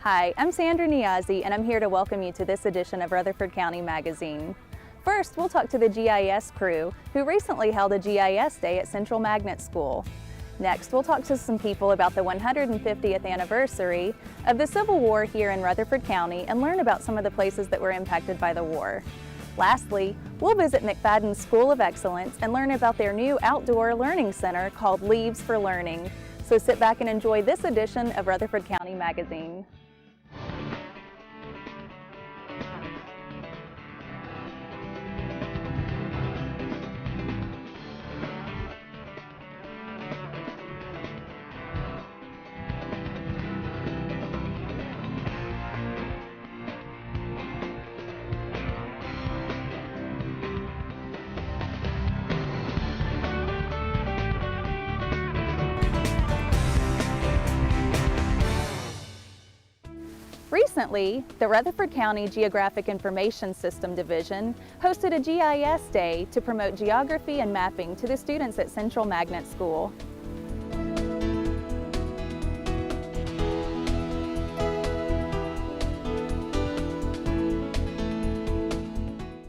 Hi, I'm Sandra Niazi, and I'm here to welcome you to this edition of Rutherford County Magazine. First, we'll talk to the GIS crew, who recently held a GIS Day at Central Magnet School. Next, we'll talk to some people about the 150th anniversary of the Civil War here in Rutherford County and learn about some of the places that were impacted by the war. Lastly, we'll visit McFadden's School of Excellence and learn about their new outdoor learning center called Leaves for Learning. So sit back and enjoy this edition of Rutherford County Magazine. Recently, the Rutherford County Geographic Information System Division hosted a GIS Day to promote geography and mapping to the students at Central Magnet School.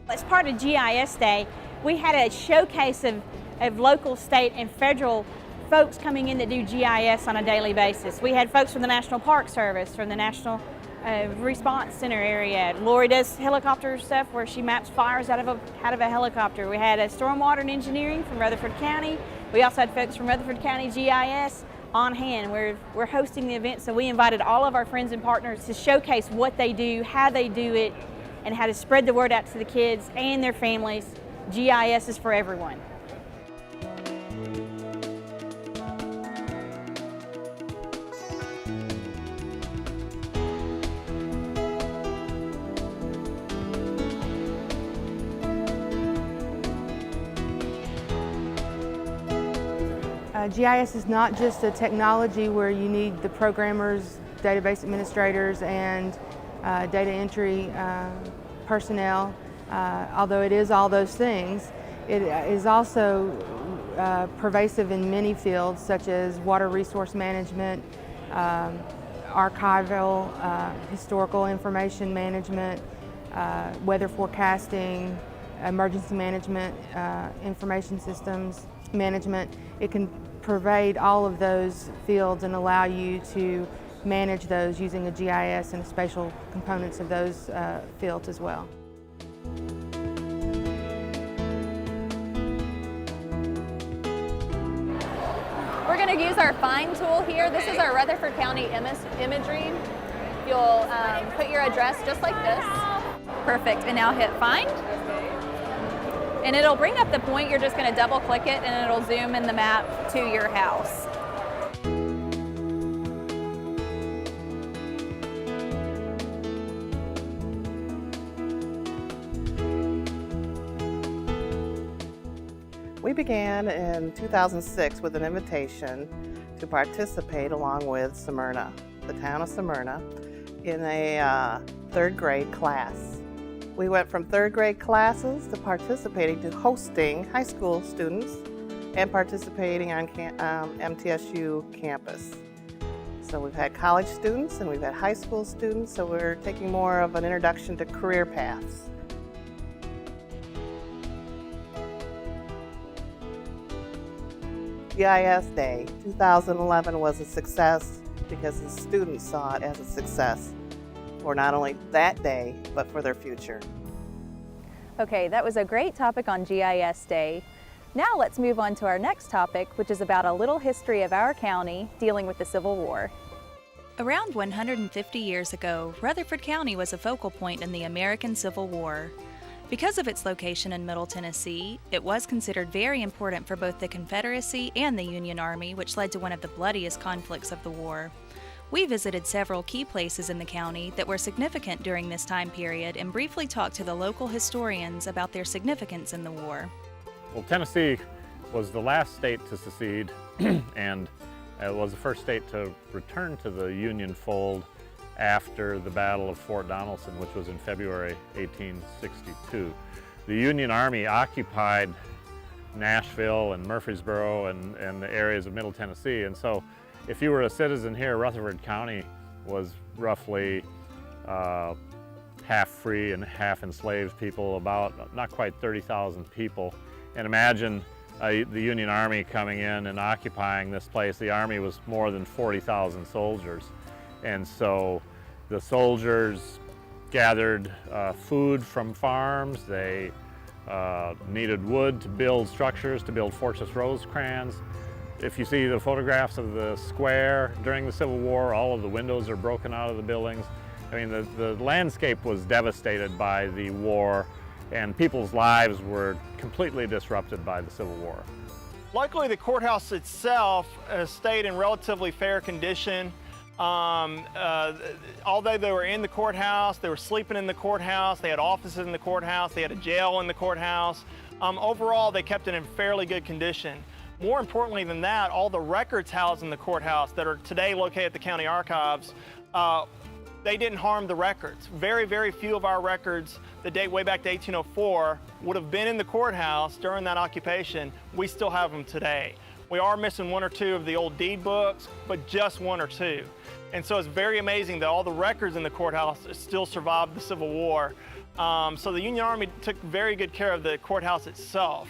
As part of GIS Day, we had a showcase of local, state, and federal folks coming in that do GIS on a daily basis. We had folks from the National Park Service, from the National Response Center area. Lori does helicopter stuff where she maps fires out of a helicopter. We had a stormwater and engineering from Rutherford County. We also had folks from Rutherford County GIS on hand. We're hosting the event, so we invited all of our friends and partners to showcase what they do, how they do it, and how to spread the word out to the kids and their families. GIS is for everyone. GIS is not just a technology where you need the programmers, database administrators, and data entry personnel. Although it is all those things, it is also pervasive in many fields such as water resource management, archival, historical information management, weather forecasting, emergency management, information systems management. It can pervade all of those fields and allow you to manage those using a GIS and spatial components of those fields as well. We're going to use our find tool here. This is our Rutherford County imagery. You'll put your address just like this. Perfect, and now hit find. And it'll bring up the point. You're just going to double click it and it'll zoom in the map to your house. We began in 2006 with an invitation to participate along with Smyrna, the town of Smyrna, in a third grade class. We went from third grade classes to participating to hosting high school students and participating on MTSU campus. So we've had college students and we've had high school students, so we're taking more of an introduction to career paths. GIS Day 2011 was a success because the students saw it as a success for not only that day, but for their future. Okay, that was a great topic on GIS Day. Now let's move on to our next topic, which is about a little history of our county dealing with the Civil War. Around 150 years ago, Rutherford County was a focal point in the American Civil War. Because of its location in Middle Tennessee, it was considered very important for both the Confederacy and the Union Army, which led to one of the bloodiest conflicts of the war. We visited several key places in the county that were significant during this time period and briefly talked to the local historians about their significance in the war. Well, Tennessee was the last state to secede and it was the first state to return to the Union fold after the Battle of Fort Donelson, which was in February 1862. The Union Army occupied Nashville and Murfreesboro and the areas of Middle Tennessee, and so if you were a citizen here, Rutherford County was roughly half free and half enslaved people, about not quite 30,000 people. And imagine the Union Army coming in and occupying this place. The Army was more than 40,000 soldiers. And so the soldiers gathered food from farms. They needed wood to build structures, to build Fortress Rosecrans. If you see the photographs of the square during the Civil War, all of the windows are broken out of the buildings. I mean, the landscape was devastated by the war, and people's lives were completely disrupted by the Civil War. Luckily, the courthouse itself stayed in relatively fair condition. Although they were in the courthouse, they were sleeping in the courthouse, they had offices in the courthouse, they had a jail in the courthouse. Overall, they kept it in fairly good condition. More importantly than that, all the records housed in the courthouse that are today located at the county archives, they didn't harm the records. Very, very few of our records that date way back to 1804 would have been in the courthouse during that occupation. We still have them today. We are missing one or two of the old deed books, but just one or two. And so it's very amazing that all the records in the courthouse still survived the Civil War. So the Union Army took very good care of the courthouse itself.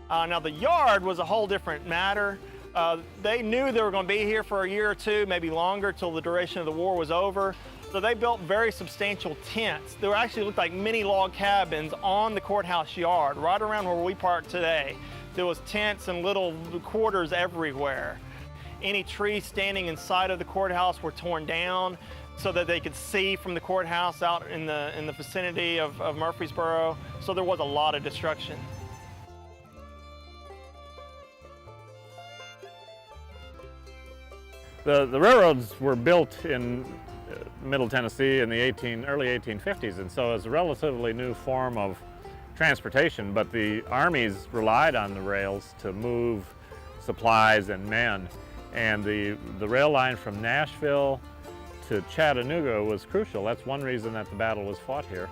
Now the yard was a whole different matter. They knew they were going to be here for a year or two, maybe longer, till the duration of the war was over. So they built very substantial tents. They actually looked like mini log cabins on the courthouse yard, right around where we park today. There was tents and little quarters everywhere. Any trees standing inside of the courthouse were torn down so that they could see from the courthouse out in the vicinity of Murfreesboro. So there was a lot of destruction. The railroads were built in Middle Tennessee in the early 1850s, and so it's a relatively new form of transportation, but the armies relied on the rails to move supplies and men. And the rail line from Nashville to Chattanooga was crucial. That's one reason that the battle was fought here.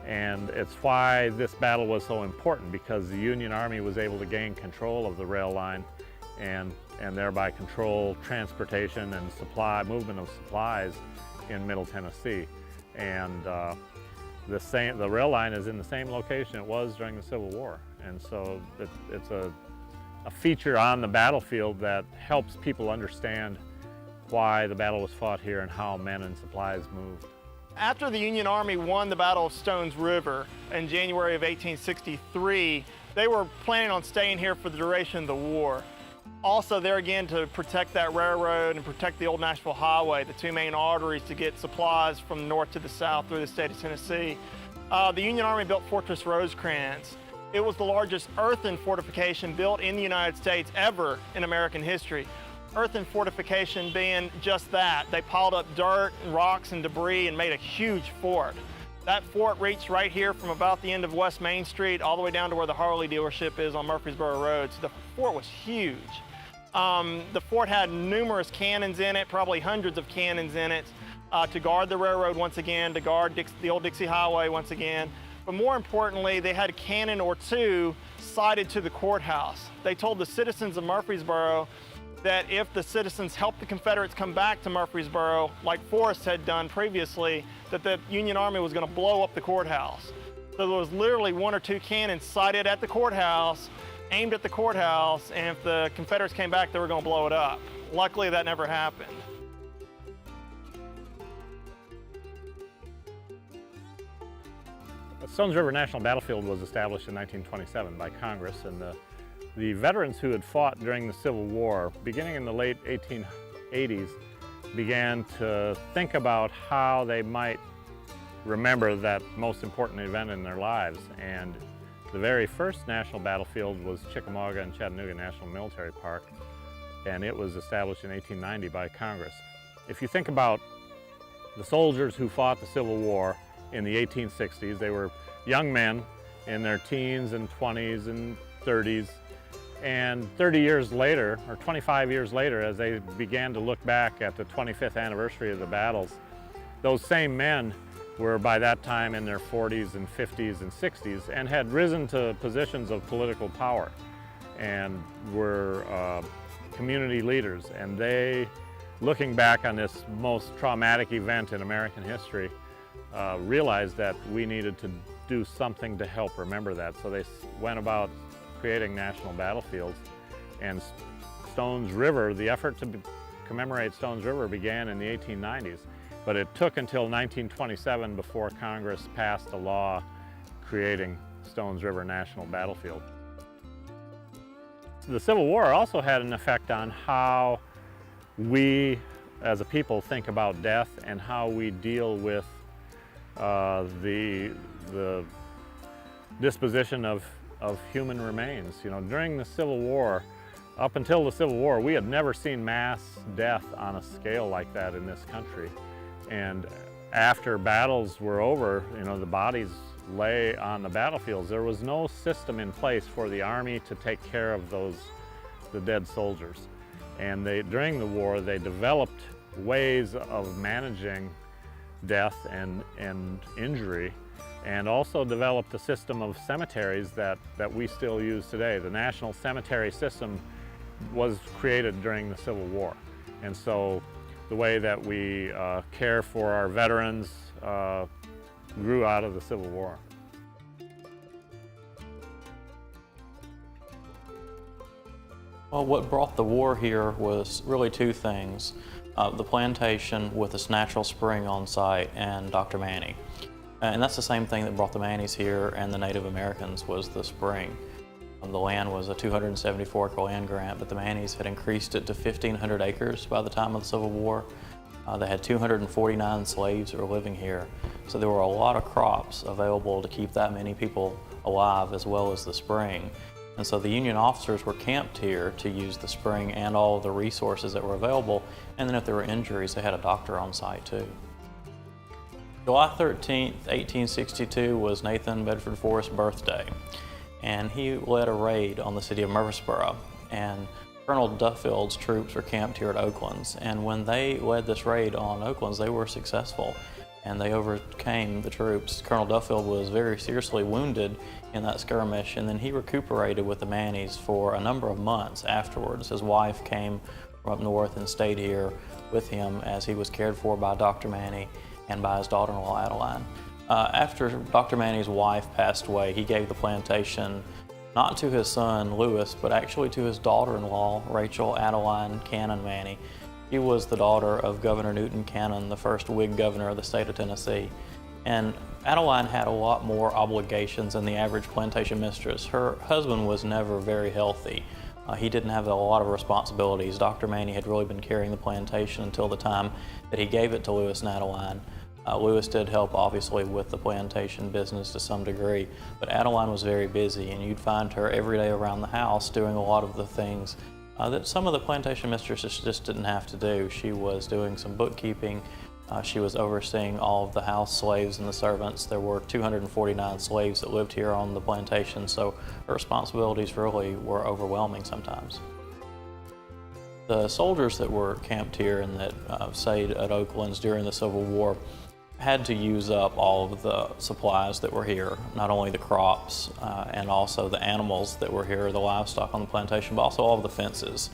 And it's why this battle was so important, because the Union Army was able to gain control of the rail line and thereby control transportation and movement of supplies in Middle Tennessee. And the rail line is in the same location it was during the Civil War. And so it's a feature on the battlefield that helps people understand why the battle was fought here and how men and supplies moved. After the Union Army won the Battle of Stones River in January of 1863, they were planning on staying here for the duration of the war. Also there again to protect that railroad and protect the old Nashville Highway, the two main arteries to get supplies from the north to the south through the state of Tennessee. The Union Army built Fortress Rosecrans. It was the largest earthen fortification built in the United States ever in American history. Earthen fortification being just that. They piled up dirt and rocks and debris and made a huge fort. That fort reached right here from about the end of West Main Street all the way down to where the Harley dealership is on Murfreesboro Road. So the fort was huge. The fort had numerous cannons in it, probably hundreds of cannons in it, to guard the railroad once again, to guard the old Dixie Highway once again. But more importantly, they had a cannon or two sighted to the courthouse. They told the citizens of Murfreesboro that if the citizens helped the Confederates come back to Murfreesboro, like Forrest had done previously, that the Union Army was going to blow up the courthouse. So there was literally one or two cannons sighted at the courthouse, aimed at the courthouse, and if the Confederates came back, they were going to blow it up. Luckily, that never happened. The Stones River National Battlefield was established in 1927 by Congress, and the veterans who had fought during the Civil War, beginning in the late 1880s, began to think about how they might remember that most important event in their lives. And the very first national battlefield was Chickamauga and Chattanooga National Military Park, and it was established in 1890 by Congress. If you think about the soldiers who fought the Civil War in the 1860s, they were young men in their teens and 20s and 30s. And 30 years later, or 25 years later, as they began to look back at the 25th anniversary of the battles, those same men were by that time in their 40s and 50s and 60s and had risen to positions of political power and were community leaders. And they looking back on this most traumatic event in American history, realized that we needed to do something to help remember that. So they went about creating national battlefields. And Stones River, the effort to commemorate Stones River began in the 1890s, but it took until 1927 before Congress passed a law creating Stones River National Battlefield. The Civil War also had an effect on how we as a people think about death and how we deal with the disposition of human remains. You know, during the Civil War, up until the Civil War, we had never seen mass death on a scale like that in this country. And after battles were over, you know, the bodies lay on the battlefields. There was no system in place for the Army to take care of the dead soldiers. And during the war, they developed ways of managing death and injury, and also developed a system of cemeteries that we still use today. The National Cemetery System was created during the Civil War. And so the way that we care for our veterans grew out of the Civil War. Well, what brought the war here was really two things. The plantation with its natural spring on site and Dr. Manny. And that's the same thing that brought the Mannies here and the Native Americans was the spring. The land was a 274-acre land grant, but the Mannies had increased it to 1,500 acres by the time of the Civil War. They had 249 slaves that were living here. So there were a lot of crops available to keep that many people alive, as well as the spring. And so the Union officers were camped here to use the spring and all of the resources that were available. And then if there were injuries, they had a doctor on site too. July 13th, 1862 was Nathan Bedford Forrest's birthday. And he led a raid on the city of Murfreesboro. And Colonel Duffield's troops were camped here at Oaklands. And when they led this raid on Oaklands, they were successful. And they overcame the troops. Colonel Duffield was very seriously wounded in that skirmish, and then he recuperated with the Mannies for a number of months afterwards. His wife came from up north and stayed here with him as he was cared for by Dr. Manny and by his daughter-in-law, Adeline. After Dr. Manny's wife passed away, he gave the plantation not to his son, Lewis, but actually to his daughter-in-law, Rachel Adeline Cannon Manny. She was the daughter of Governor Newton Cannon, the first Whig governor of the state of Tennessee. And Adeline had a lot more obligations than the average plantation mistress. Her husband was never very healthy. He didn't have a lot of responsibilities. Dr. Manny had really been carrying the plantation until the time that he gave it to Lewis and Adeline. Lewis did help, obviously, with the plantation business to some degree, but Adeline was very busy, and you'd find her every day around the house doing a lot of the things that some of the plantation mistresses just didn't have to do. She was doing some bookkeeping. She was overseeing all of the house slaves and the servants. There were 249 slaves that lived here on the plantation, so her responsibilities really were overwhelming sometimes. The soldiers that were camped here and that stayed at Oaklands during the Civil War had to use up all of the supplies that were here, not only the crops and also the animals that were here, the livestock on the plantation, but also all of the fences.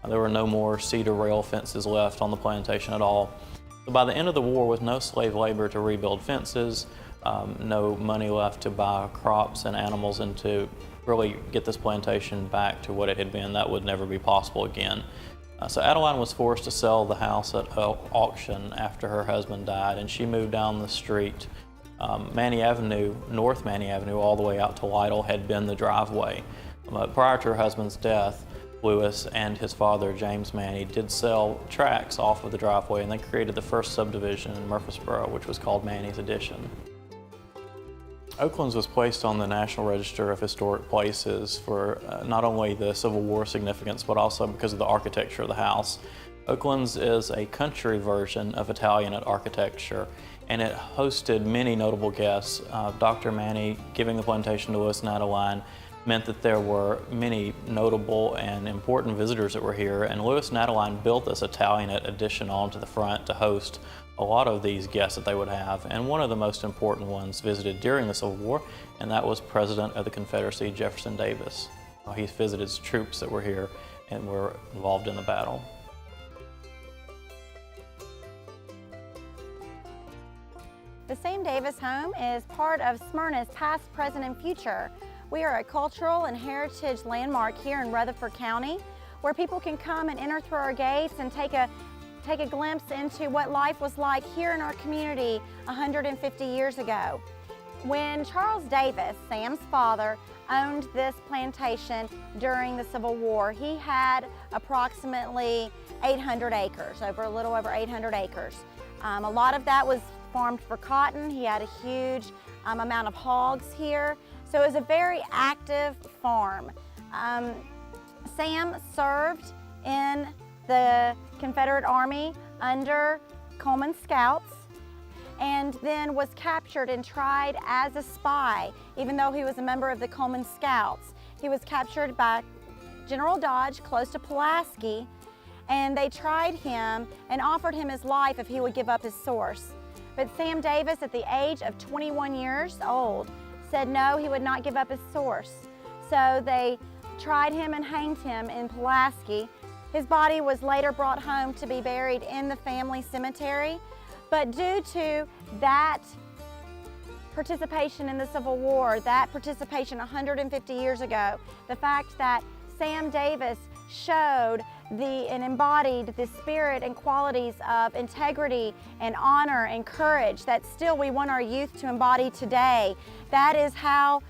There were no more cedar rail fences left on the plantation at all. So by the end of the war, with no slave labor to rebuild fences, no money left to buy crops and animals and to really get this plantation back to what it had been, that would never be possible again. So Adeline was forced to sell the house at auction after her husband died, and she moved down the street. Manny Avenue, North Manny Avenue, all the way out to Lytle had been the driveway. But prior to her husband's death, Lewis and his father, James Manny, did sell tracts off of the driveway, and they created the first subdivision in Murfreesboro, which was called Manny's Addition. Oaklands was placed on the National Register of Historic Places for not only the Civil War significance, but also because of the architecture of the house. Oaklands is a country version of Italianate architecture, and it hosted many notable guests. Dr. Manny giving the plantation to Lewis and Adeline meant that there were many notable and important visitors that were here, and Lewis and Adeline built this Italianate addition onto the front to host a lot of these guests that they would have, and one of the most important ones visited during the Civil War, and that was President of the Confederacy, Jefferson Davis. He visited troops that were here and were involved in the battle. The Sam Davis Home is part of Smyrna's past, present, and future. We are a cultural and heritage landmark here in Rutherford County where people can come and enter through our gates and take a glimpse into what life was like here in our community 150 years ago. When Charles Davis, Sam's father, owned this plantation during the Civil War, he had approximately 800 acres, a little over 800 acres. A lot of that was farmed for cotton. He had a huge amount of hogs here, so it was a very active farm. Sam served in the Confederate Army under Coleman's Scouts, and then was captured and tried as a spy, even though he was a member of the Coleman Scouts. He was captured by General Dodge close to Pulaski, and they tried him and offered him his life if he would give up his source. But Sam Davis, at the age of 21 years old, said no, he would not give up his source. So they tried him and hanged him in Pulaski. His body was later brought home to be buried in the family cemetery. But due to that participation in the Civil War, that participation 150 years ago, the fact that Sam Davis showed and embodied the spirit and qualities of integrity and honor and courage that still we want our youth to embody today, that is how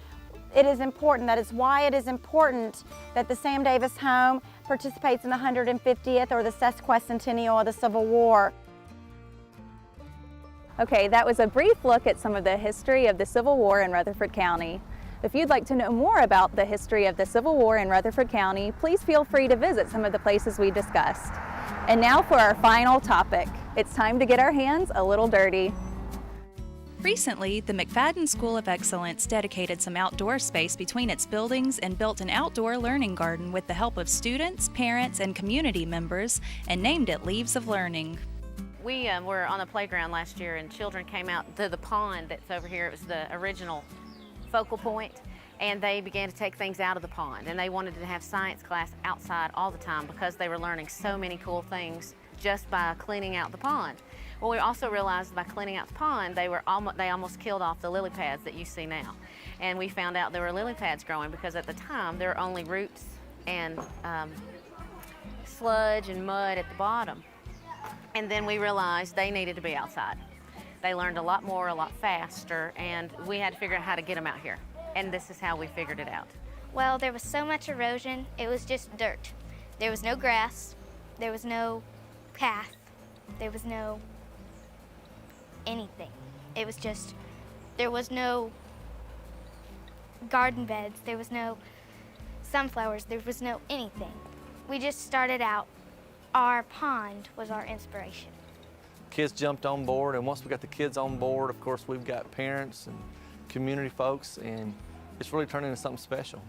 it is important. That is why it is important that the Sam Davis Home participates in the 150th or the sesquicentennial of the Civil War. Okay, that was a brief look at some of the history of the Civil War in Rutherford County. If you'd like to know more about the history of the Civil War in Rutherford County, please feel free to visit some of the places we discussed. And now for our final topic. It's time to get our hands a little dirty. Recently, the McFadden School of Excellence dedicated some outdoor space between its buildings and built an outdoor learning garden with the help of students, parents, and community members, and named it Leaves of Learning. We were on the playground last year and children came out to the pond that's over here. It was the original focal point, and they began to take things out of the pond, and they wanted to have science class outside all the time because they were learning so many cool things just by cleaning out the pond. Well, we also realized by cleaning out the pond, they almost killed off the lily pads that you see now. And we found out there were lily pads growing because at the time there were only roots and sludge and mud at the bottom. And then we realized they needed to be outside. They learned a lot more, a lot faster, and we had to figure out how to get them out here. And this is how we figured it out. Well, there was so much erosion, it was just dirt. There was no grass, there was no path, there was no anything. It was just, there was no garden beds, there was no sunflowers, there was no anything. We just started out, our pond was our inspiration. Kids jumped on board, and once we got the kids on board, of course, we've got parents and community folks, and it's really turned into something special.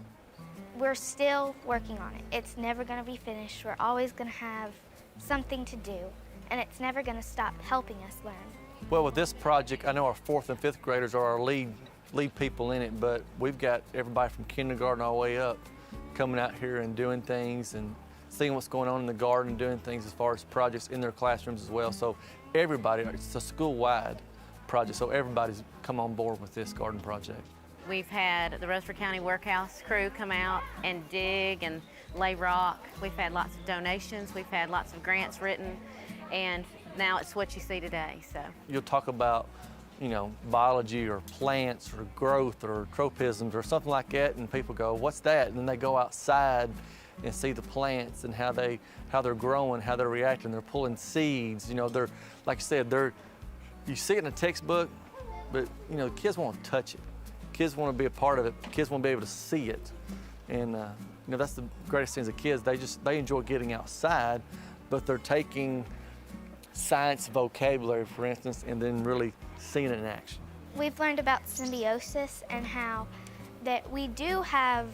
We're still working on it. It's never going to be finished. We're always going to have something to do, and it's never going to stop helping us learn. Well, with this project, I know our 4th and 5th graders are our lead people in it, but we've got everybody from kindergarten all the way up coming out here and doing things and seeing what's going on in the garden, doing things as far as projects in their classrooms as well. So everybody, it's a school-wide project, so everybody's come on board with this garden project. We've had the Rutherford County Workhouse crew come out and dig and lay rock. We've had lots of donations, we've had lots of grants written, and now it's what you see today. So you'll talk about, you know, biology or plants or growth or tropisms or something like that, and people go, what's that? And then they go outside and see the plants and how they're growing, how they're reacting. They're pulling seeds. You know, they're, like I said, you see it in a textbook, but you know, kids want to touch it. Kids want to be a part of it. Kids want to be able to see it. And you know, that's the greatest thing as a kids. They enjoy getting outside, but they're taking science vocabulary, for instance, and then really seeing it in action. We've learned about symbiosis and how that we do have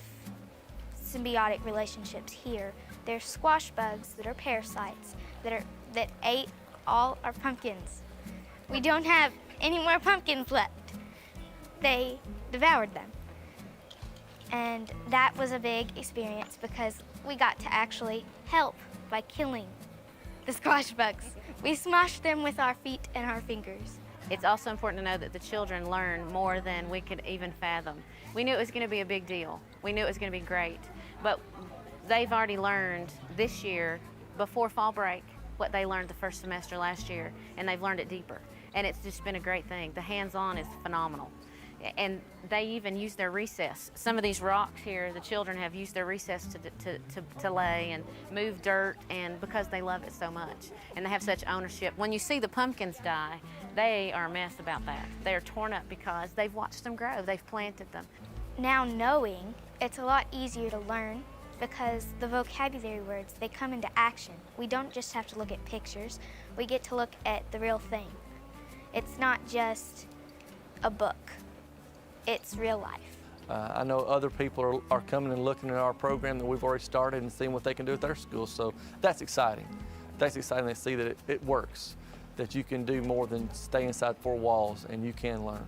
symbiotic relationships here. There's squash bugs that are parasites that ate all our pumpkins. We don't have any more pumpkins left. They devoured them. And that was a big experience because we got to actually help by killing the squash bugs. We smashed them with our feet and our fingers. It's also important to know that the children learn more than we could even fathom. We knew it was going to be a big deal. We knew it was going to be great, but they've already learned this year, before fall break, what they learned the first semester last year, and they've learned it deeper. And it's just been a great thing. The hands-on is phenomenal. And they even use their recess. Some of these rocks here, the children have used their recess to lay and move dirt, and because they love it so much. And they have such ownership. When you see the pumpkins die, they are a mess about that. They're torn up because they've watched them grow, they've planted them. Now knowing, it's a lot easier to learn because the vocabulary words, they come into action. We don't just have to look at pictures, we get to look at the real thing. It's not just a book. It's real life. I know other people are coming and looking at our program that we've already started and seeing what they can do at their schools, so that's exciting. That's exciting to see that it works, that you can do more than stay inside four walls and you can learn.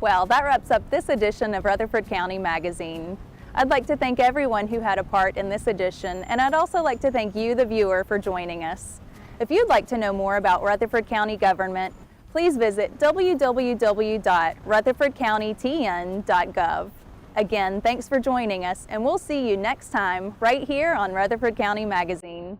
Well, that wraps up this edition of Rutherford County Magazine. I'd like to thank everyone who had a part in this edition, and I'd also like to thank you, the viewer, for joining us. If you'd like to know more about Rutherford County government, please visit www.rutherfordcountytn.gov. Again, thanks for joining us, and we'll see you next time right here on Rutherford County Magazine.